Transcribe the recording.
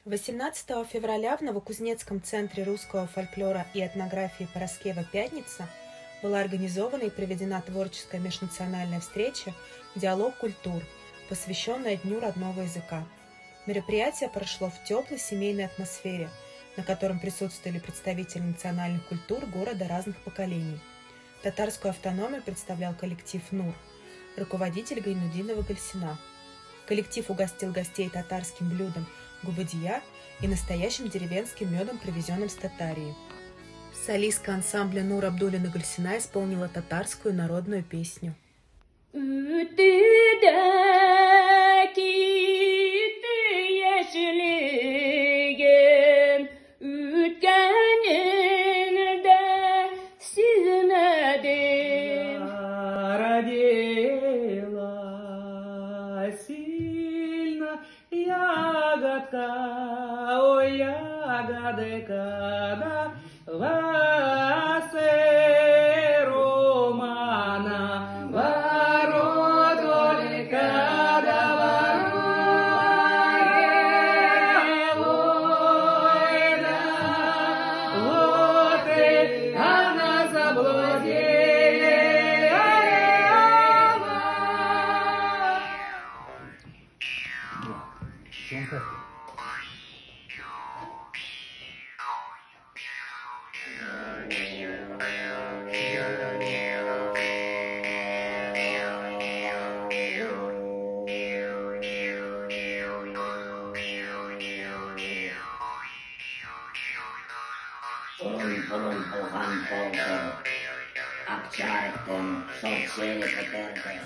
18 февраля в Новокузнецком центре русского фольклора и этнографии Параскева «Пятница» была организована и проведена творческая межнациональная встреча «Диалог культур», посвященная Дню родного языка. Мероприятие прошло в теплой семейной атмосфере, на котором присутствовали представители национальных культур города разных поколений. Татарскую автономию представлял коллектив «Нур», руководитель Гайнудинова Гульсина. Коллектив угостил гостей татарским блюдом губадия и настоящим деревенским медом, привезенным с Татарии. Солистка ансамбля Нур Абдуллина Гульсина исполнила татарскую народную песню. Ягодка, ой, ягодка, да васе романа, ворот только да ой, да, вот и она заблудила. Purun Tuhan Polter Akcaretem Sorcere Peterke